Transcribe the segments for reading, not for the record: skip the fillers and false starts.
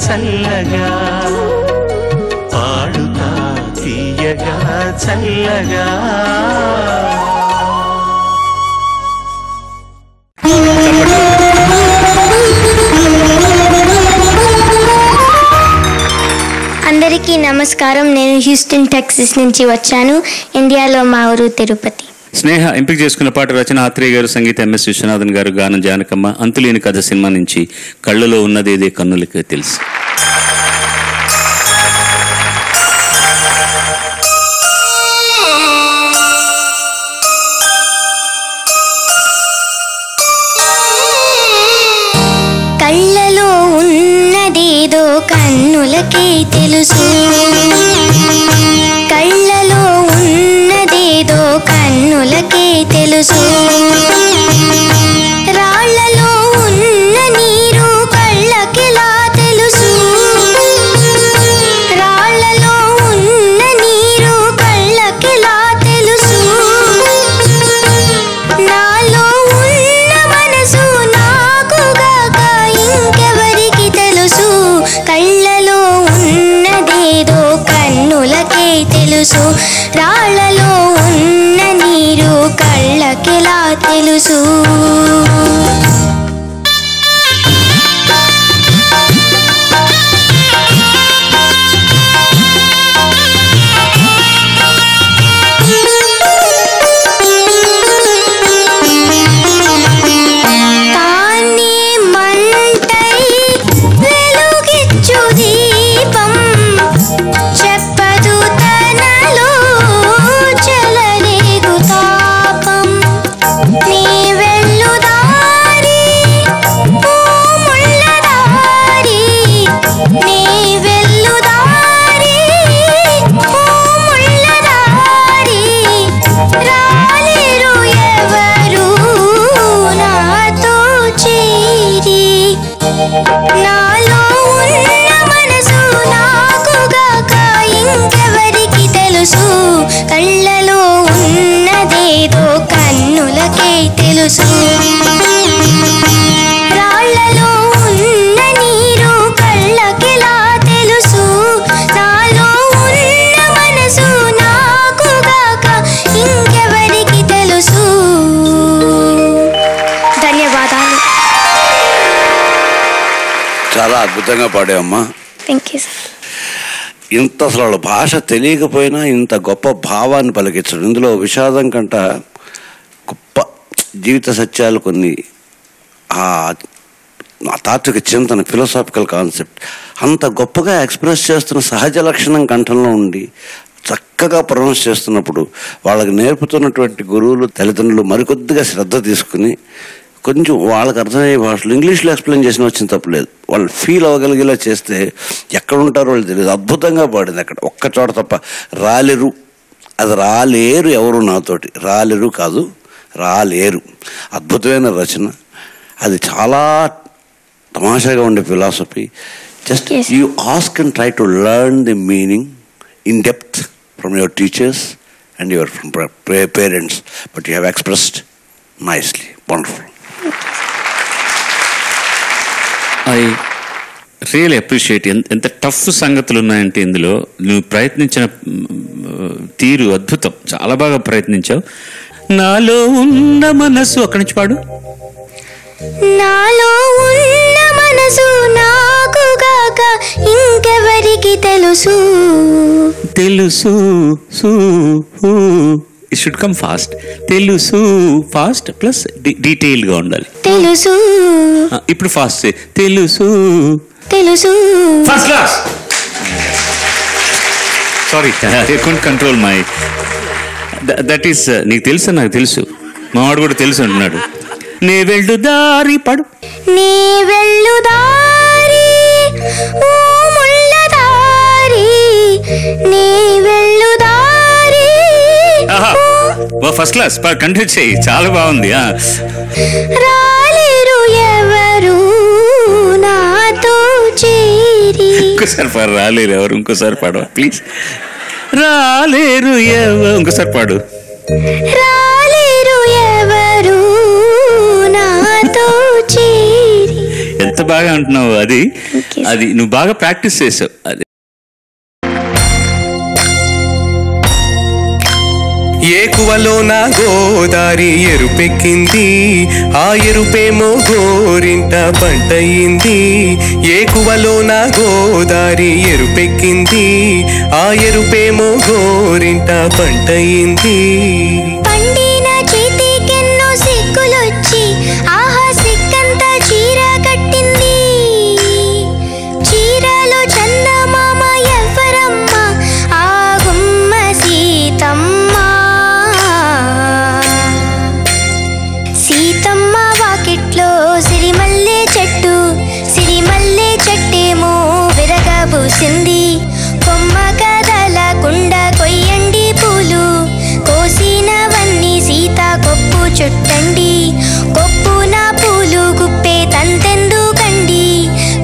చల్లగా పాడుతా తీయగా చల్లగా. అందరికీ నమస్కారం. నేను హ్యూస్టన్ టెక్సస్ నుంచి వచ్చాను. ఇండియాలో మా ఊరు తిరుపతి. స్నేహ ఎంపిక చేసుకున్న పాట రచన ఆత్రేయ గారు, సంగీత MS విశ్వనాథన్ గారు, గానం జానకమ్మ. అంతులేని కథ సినిమా నుంచి కళ్ళలో ఉన్నదేదే కన్నులకి తెలుసు. కళ్ళలో ఉన్నదేదో కన్నులకే తెలుసు, కళ్ళలో ఉన్నదేదో కన్నులకే తెలుసు. రాళ్లలో ఉన్న నీరు కళ్ళకెలా తెలుసు, రాళ్లలో ఉన్న నీరు కళ్ళకెలా తెలుసు. నాలో ఉన్న మనసు నాకుగాక ఇంకెవరికి తెలుసు, కళ్ళలో ఉన్నదేదో కన్నులకే తెలుసు. రాళ్లలో ఉన్న నీరు కళ్ళకెలా తెలుసు. కళ్ళలో ఉన్నదేదో కన్నులకే తెలుసు, రాళ్లలో ఉన్న నీరు కళ్ళకెలా తెలుసు. నాలో ఉన్న మనసు నాకుగాక ఇంకెవరికి తెలుసు. ధన్యవాదాలు. చాలా అద్భుతంగా పాడావమ్మా. Thank you sir. ఇంత అసలు భాష తెలియకపోయినా ఇంత గొప్ప భావాన్ని పలికించడం, ఇందులో విషాదం కంట గొప్ప జీవిత సత్యాలు కొన్ని, ఆ తాత్విక చింతన, ఫిలాసాఫికల్ కాన్సెప్ట్ అంత గొప్పగా ఎక్స్ప్రెస్ చేస్తున్న సహజ లక్షణం కంఠంలో ఉండి చక్కగా ప్రొనౌన్స్ చేస్తున్నప్పుడు వాళ్ళకి నేర్పుతున్నటువంటి గురువులు, తల్లిదండ్రులు మరికొద్దిగా శ్రద్ధ తీసుకుని కొంచెం వాళ్ళకి అర్థమయ్యే భాషలో ఇంగ్లీష్లో ఎక్స్ప్లెయిన్ చేసిన వచ్చిన తప్పలేదు, వాళ్ళు ఫీల్ అవ్వగలిగేలా చేస్తే ఎక్కడ ఉంటారో వాళ్ళు తెలియదు. అద్భుతంగా పాడింది అక్కడ, ఒక్క చోట తప్ప. రాలేరు, అది రాలేరు ఎవరు నాతోటి, రాలేరు కాదు రాలేరు. అద్భుతమైన రచన అది, చాలా తమాషాగా ఉండే philosophy. Just you ask and try to learn the meaning in depth from your teachers and your parents, but you have expressed nicely, wonderful. I really appreciate. ఎంత టఫ్ సంగతులు ఉన్నాయంటే ఇందులో. నువ్వు ప్రయత్నించిన తీరు అద్భుతం, చాలా బాగా ప్రయత్నించావు. నాలో ఉన్న మనసు, అక్కడి నుంచి పాడు. నాలో ఉన్న మనసు నాకుగాక ఇంకెవరికి తెలుసు, తెలుసు ఇట్ షుడ్ కమ్ ఫాస్ట్. తెలుసు ఫాస్ట్ ప్లస్ డీటెయిల్గా ఉండాలి. తెలుసు ఇప్పుడు ఫాస్ట్ తెలుసు తెలుసు first class. Sorry, I can't control my that is. నీకు తెలుసు, నాకు తెలుసు, మావాడు కూడా తెలుసు అంటున్నాడు. నే వెళ్ళు దారి పడు, నే వెళ్ళు దారి ఓ ముళ్ళ దారి, నే వెళ్ళు దారి. ఫస్ట్ క్లాస్, కంటిన్యూ చేయి, చాలా బాగుంది. రాలేరు ఎవరు నాతో చేరి. ఇంకోసారి పాడు, రాలేరు ఎవరు. ఇంకోసారి పాడవా ప్లీజ్. రాలేరు ఎవరు, ఇంకోసారి పాడు. రాలేరు ఎవరు నాతో చేరి. ఎంత బాగా అంటున్నావు. అది నువ్వు బాగా ప్రాక్టీస్ చేసావు. అది ఏకువలో నా గోదారి ఎరుపెక్కింది, ఆ ఎరుపేమో గోరింట పంటయింది. ఏకువలో నా గోదారి ఎరుపెక్కింది, ఆ ఎరుపేమో గోరింట పంటయింది. పండిన చేతికెన్నో సిక్కులొచ్చి ఆహా సిక్కంతా చీర కట్టింది. చీరలో చందమామ ఎవ్వరమ్మ, ఆ గుమ్మ సీతమ్మ. సీతమ్మ వాకిట్లో సిరిమల్లె చెట్టు, సిరిమల్లె చెట్టేమో విరగబూసింది. కొమ్మ కదలకుండా కొయ్యండి పూలు, కోసినవన్నీ సీత కొప్పు చుట్టండి. కొప్పున పూలు గుప్పే తంతెందుకండి,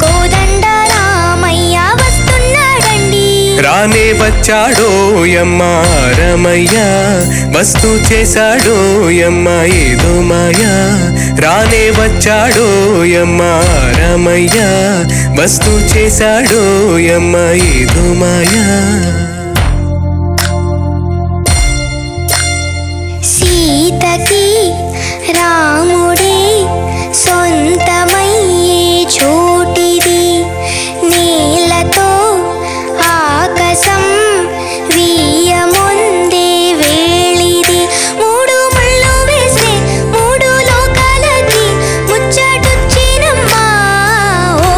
కోదండ రామయ్య వస్తున్నాడండి. రానే వచ్చాడోయమ్మ రమయ్య, వస్తూ చేశాడోయమ్మ ఏదో మాయా. రానే వచ్చాడోయమ్మ రమయ్య, వస్తూ చేశాడోయమ్మ ఏదో మాయా. సీతకి రాముడే సొంతమయ్యే చోటిది, నేలతో ఆకాశం వీయముందే వేళిది. మూడు ముళ్ళు వేస్తే మూడు లోకాలకి ముచ్చటొచ్చినమ్మా. ఓ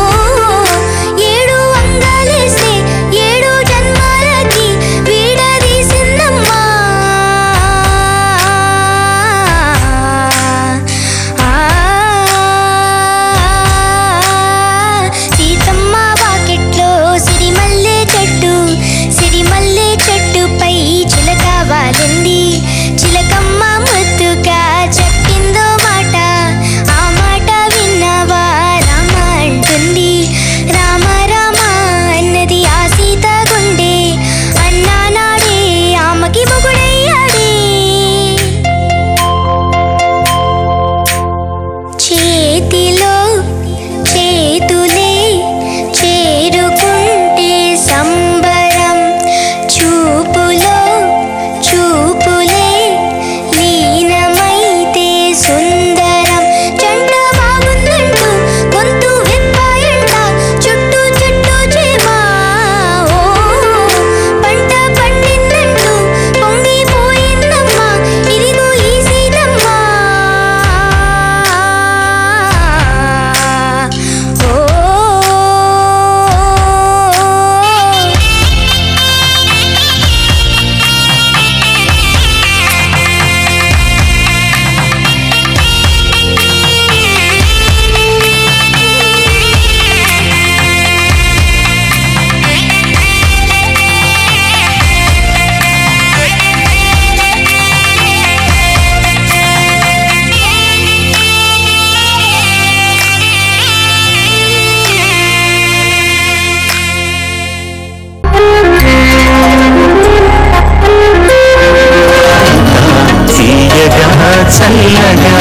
ఏడు అంగాలేస్తే ఏడు జన్మాలకి వీడదీసిందమ్మా. సీతమ్మ వాకిట్లో సిరిమల్లె చెట్టు, సిరిమల్లె చెట్టుపై చిలక వాలింది. చిలకమ్మ ముద్దుగా చెప్పిందో మాట, ఆ మాట విన్నవా రామ అంటుంది. రామ రామ అన్నది ఆ సీత గుండె, అన్నా నాడే ఆమెకి మొగుడయ్యాడే. చేతిలో చేతులే చేరుకుంటే సంబరం, చూపులో చూపులే లీనమైతే సుందరం. జంట బాగుందంటూ గొంతు విప్పాయంట, చుట్టూ చుట్టూ చేమా. ఓ పంట పండిందంటూ పొంగిపోయిందమ్మా, ఇదిగో ఈ సీతమ్మ. ఓ తీయగా చల్లగా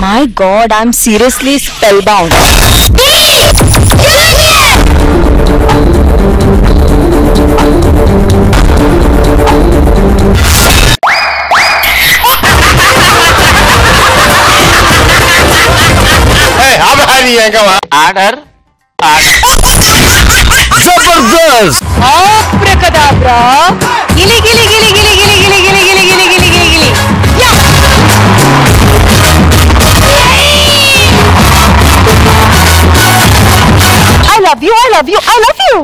My God, I'm seriously spellbound. Order Jabardasth. Abracadabra. Gili gili gili gili gili gili gili gili gili gili gili gili. Yeah. I love you. I love you. I love you.